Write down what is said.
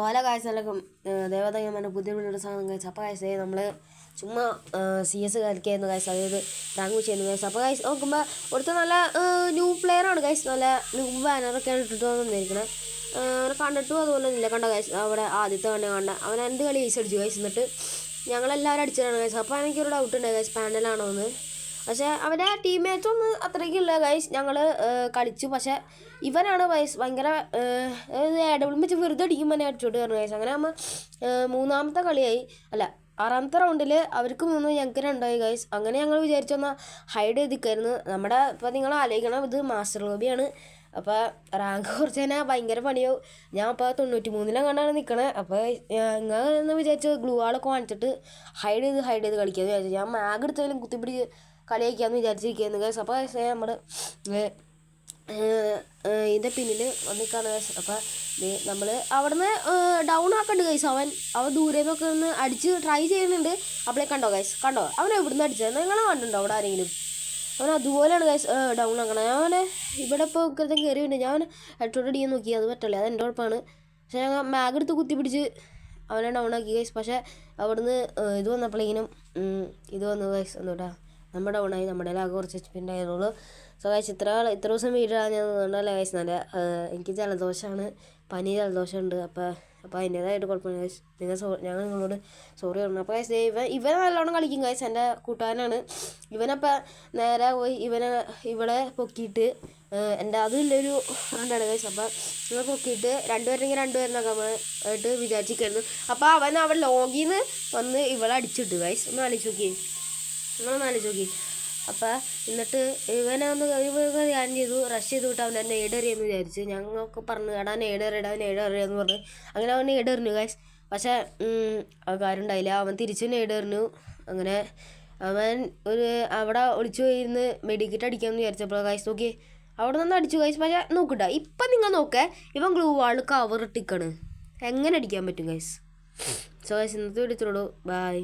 Hello guys, എല്ലാവർക്കും ദേവതയുടെ പുതിയ വീഡിയോ സാധനം ഗായ്സ്. അപ്പോൾ ഗായ്സ് നമ്മൾ ചുമ്മാ CS കളിക്കായിരുന്നു ഗായ്സ്, അതായത് റാങ്ക് ചെയ്യുന്നു ഗായ്സ്. അപ്പോൾ ഗായ്സ് നോക്കുമ്പോൾ ഒരുത്ത നല്ല ന്യൂ പ്ലെയറാണ് ഗായ്സ്, നല്ല ന്യൂ ബാനറൊക്കെയാണ് ഇട്ടിട്ട് വന്നിരിക്കുന്നത്. അവനെ കണ്ടിട്ടും അതുപോലെ ഇല്ല, കണ്ട ഗായ്സ് അവിടെ ആദ്യത്തെ കണ്ട അവൻ എന്ത് കളി ഐസ് അടിച്ചു ഗായ്സ്. എന്നിട്ട് ഞങ്ങളെല്ലാവരും അടിച്ചതാണ് ഗായ്സ്. അപ്പോൾ എനിക്കൊരു ഡൗട്ട് ഉണ്ട് ഗായ്സ്, പാനലാണോ എന്ന്. പക്ഷേ അവൻ്റെ ടീംമേറ്റ്സ് ഒന്നും അത്രയ്ക്കില്ല ഗൈസ്. ഞങ്ങൾ കളിച്ചു, പക്ഷേ ഇവനാണ് ഗൈസ് ഭയങ്കര ഇടവിളും വെച്ച് വെറുതെ അടിക്കുമ്പോൾ തന്നെ അടിച്ചോട്ട് പറഞ്ഞു ഗൈസ്. അങ്ങനെ ആകുമ്പോൾ മൂന്നാമത്തെ കളിയായി, അല്ല 6ാമത്തെ റൗണ്ടിൽ അവർക്ക് 3 ഞങ്ങൾക്ക് 2 ഗൈസ്. അങ്ങനെ ഞങ്ങൾ വിചാരിച്ചൊന്നാൽ ഹൈഡ് ചെയ്തിരിക്കായിരുന്നു. നമ്മുടെ ഇപ്പോൾ നിങ്ങൾ ആലോചിക്കണം, ഇത് മാസ്റ്റർ ലോബിയാണ്. അപ്പോൾ റാങ്ക് കുറച്ച് തന്നെ ഭയങ്കര പണിയാവും. ഞാൻ അപ്പോൾ 93 കണ്ടാണ് നിൽക്കണത്. അപ്പോൾ ഇങ്ങനെ വിചാരിച്ചു ഗ്ലൂ ആളൊക്കെ വാങ്ങിച്ചിട്ട് ഹൈഡ് ചെയ്ത് കളിക്കാമെന്ന് വിചാരിച്ചു. ഞാൻ മാഗ് എടുത്തതിലും കുത്തിപ്പിടിച്ച് കളിയാക്കാമെന്ന് വിചാരിച്ചിരിക്കുന്നു ഗൈസ്. അപ്പോൾ നമ്മൾ ഇതിൻ്റെ പിന്നിൽ വന്നിക്കാണ് ഗൈസ്. അപ്പോൾ നമ്മൾ അവിടെ നിന്ന് ഡൗൺ ആക്കണ്ട് ഗൈസ്. അവൻ ദൂരെ നിന്നൊക്കെ ഒന്ന് അടിച്ച് ട്രൈ ചെയ്യുന്നുണ്ട്. അപ്പോഴേ കണ്ടോ ഗൈസ്, കണ്ടോ അവൻ എവിടുന്ന് അടിച്ചത് നിങ്ങൾ കണ്ടിട്ടുണ്ടോ അവിടെ ആരെങ്കിലും? അവൻ അതുപോലെയാണ് ഗൈസ് ഡൗൺ ആക്കണം. ഞാൻ ഇവിടെ ഇപ്പോൾ കയറിയുണ്ട്, ഞാൻ ഹെഡ്ഷോട്ട് അടിക്കാൻ നോക്കി, അത് പറ്റില്ല, അത് എൻ്റെ കുഴപ്പമാണ്. പക്ഷേ ഞങ്ങൾ മാഗ് എടുത്ത് കുത്തിപ്പിടിച്ച് അവനെ ഡൗൺ ആക്കി ഗൈസ്. പക്ഷേ അവിടുന്ന് ഇത് വന്നപ്പോഴേക്കും ഇത് വന്നു ഗൈസ്. ഒന്നുകൂട്ടാ നമ്മൾ ഡൗണായി, നമ്മുടെ ആകെ കുറച്ച് HP ഉണ്ടായിരുന്നുള്ളൂ. സോ ഗൈസ് ഇത്ര ദിവസം വീഡിയോ ഞാൻ തോന്നുന്നല്ല ഗൈസ്. നല്ല എനിക്ക് ജലദോഷമാണ്, പനി ജലദോഷമുണ്ട്. അപ്പോൾ അതിൻ്റേതായിട്ട് കുഴപ്പമില്ല ഗൈസ്. ഞങ്ങൾ നിങ്ങളോട് സോറി പറഞ്ഞു. അപ്പോൾ ഗൈസ് ഇവൻ നല്ലോണം കളിക്കും ഗൈസ്, എൻ്റെ കൂട്ടുകാരനാണ്. ഇവനപ്പോൾ നേരെ പോയി ഇവിടെ പൊക്കിയിട്ട് എൻ്റെ അതിലൊരു ഫ്രണ്ടാണ് ഗൈസ്. അപ്പോൾ ഇവ പൊക്കിയിട്ട് 2 പേരെങ്കിൽ 2 പേരെന്നൊക്കെ ആയിട്ട് വിചാരിച്ചിരിക്കുന്നു. അപ്പോൾ അവൻ ലോഗിൽ നിന്ന് വന്ന് ഇവളെ അടിച്ചിട്ട് ഗൈസ്. ഒന്ന് ആലോചിച്ച് നോക്കി. അപ്പോൾ എന്നിട്ട് ഇവനെ ധ്യാനം ചെയ്തു, റഷ് ചെയ്ത് വിട്ട് അവനെ നെയ്ഡ് എറിയെന്ന് വിചാരിച്ച്. ഞങ്ങൾക്ക് പറഞ്ഞു എടാ നെയ്ഡ് എറിയാന്ന് പറഞ്ഞ് അങ്ങനെ അവൻ നെയ്ഡ് എറിഞ്ഞു ഗൈസ്. പക്ഷേ കാര്യം ഉണ്ടായില്ല, അവൻ തിരിച്ച് നെയ്ഡ് എറിഞ്ഞു. അങ്ങനെ അവൻ അവിടെ ഒളിച്ചു പോയിരുന്ന് മെഡിക്കറ്റ് അടിക്കാമെന്ന് വിചാരിച്ചപ്പോൾ ഗൈസ് നോക്കി അവിടെ നിന്ന് അടിച്ചു ഗൈസ്. പക്ഷേ നോക്കട്ട, ഇപ്പം നിങ്ങൾ നോക്കേ, ഇവൻ ഗ്ലൂ വാൾ കവർ ഇട്ടിക്കാണ്, എങ്ങനെ അടിക്കാൻ പറ്റും ഗൈസ്. സോ ഗൈസ് ഇന്നത്തെ വീഡിയോ ബൈ.